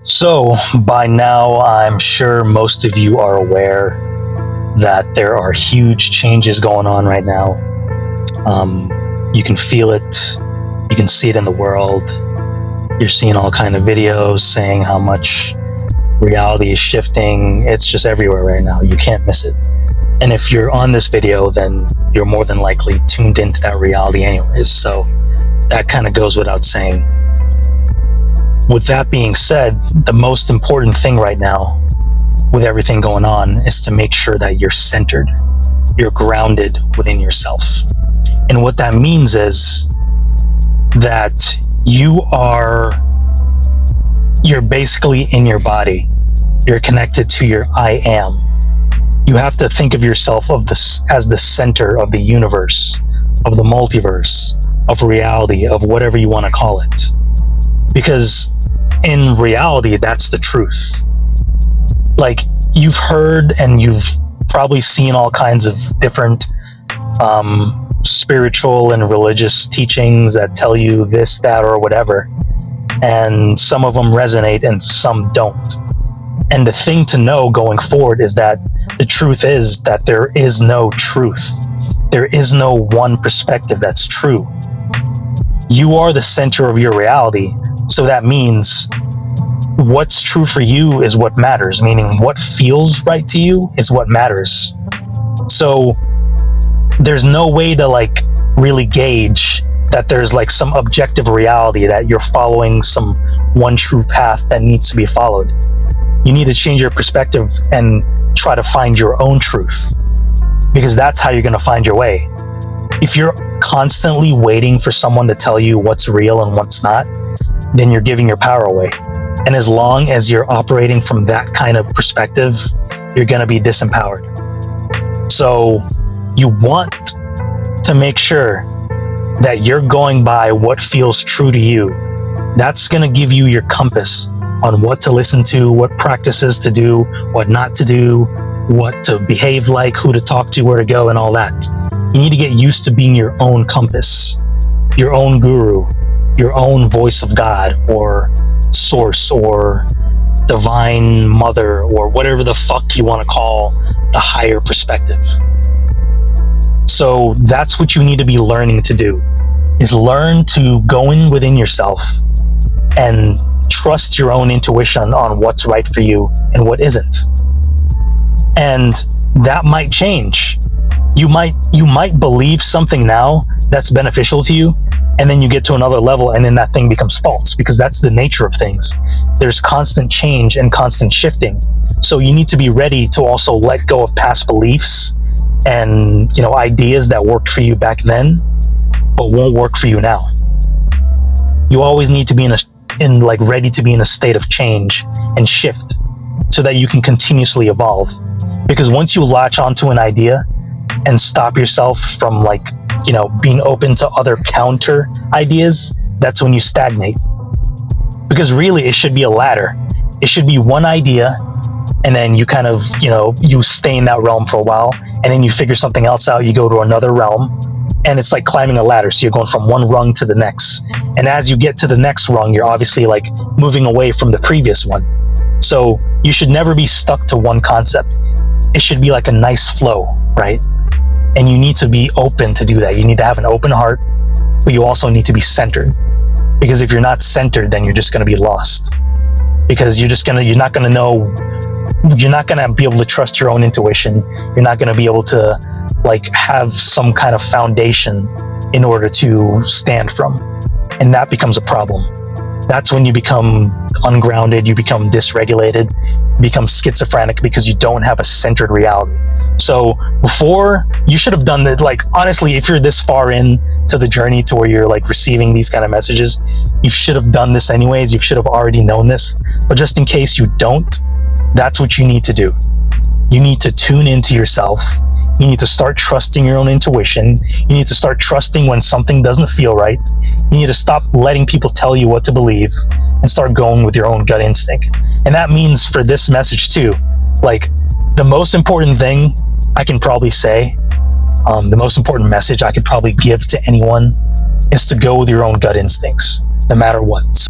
So, by now, I'm sure most of you are aware that there are huge changes going on right now. You can feel it, you can see it in the world. You're seeing all kind of videos saying how much reality is shifting. It's just everywhere right now. You can't miss it. And if you're on this video, then you're more than likely tuned into that reality anyways. So that kind of goes without saying. With that being said, the most important thing right now with everything going on is to make sure that you're centered, you're grounded within yourself. And what that means is that you're basically in your body. You're connected to your I am. You have to think of yourself as the center of the universe, of the multiverse, of reality, of whatever you want to call it. Because in reality, that's the truth. Like, you've heard and you've probably seen all kinds of different spiritual and religious teachings that tell you this, that, or whatever. And some of them resonate and some don't. And the thing to know going forward is that the truth is that there is no truth. There is no one perspective that's true. You are the center of your reality. So that means what's true for you is what matters, meaning what feels right to you is what matters. So there's no way to really gauge that there's some objective reality that you're following some one true path that needs to be followed. You need to change your perspective and try to find your own truth, because that's how you're going to find your way. If you're constantly waiting for someone to tell you what's real and what's not, then you're giving your power away. And as long as you're operating from that kind of perspective, you're going to be disempowered. So you want to make sure that you're going by what feels true to you. That's going to give you your compass on what to listen to, what practices to do, what not to do, what to behave like, who to talk to, where to go, and all that. You need to get used to being your own compass, your own guru, your own voice of God or source or divine mother or whatever the fuck you want to call the higher perspective. So that's what you need to be learning to do, is learn to go in within yourself and trust your own intuition on what's right for you and what isn't. And that might change. You might believe something now that's beneficial to you, and then you get to another level and then that thing becomes false, because that's the nature of things. There's constant change and constant shifting. So you need to be ready to also let go of past beliefs and ideas that worked for you back then but won't work for you now. You always need to be ready to be in a state of change and shift so that you can continuously evolve. Because once you latch onto an idea and stop yourself from being open to other counter ideas, that's when you stagnate. Because really it should be a ladder. It should be one idea, and then you kind of you stay in that realm for a while, and then you figure something else out, you go to another realm, and it's like climbing a ladder. So you're going from one rung to the next, and as you get to the next rung, you're obviously moving away from the previous one. So you should never be stuck to one concept. It should be like a nice flow, right? And you need to be open to do that. You need to have an open heart, but you also need to be centered. Because if you're not centered, then you're just going to be lost. Because you're not going to be able to trust your own intuition. You're not going to be able to have some kind of foundation in order to stand from. And that becomes a problem. That's when you become ungrounded, you become dysregulated, you become schizophrenic, because you don't have a centered reality. So before, you should have done that. Honestly, if you're this far in to the journey to where you're receiving these kind of messages, you should have done this anyways. You should have already known this. But just in case you don't, that's what you need to do. You need to tune into yourself. You need to start trusting your own intuition. You need to start trusting when something doesn't feel right. You need to stop letting people tell you what to believe and start going with your own gut instinct. And that means for this message too, the most important thing I can probably say, the most important message I could probably give to anyone is to go with your own gut instincts, no matter what.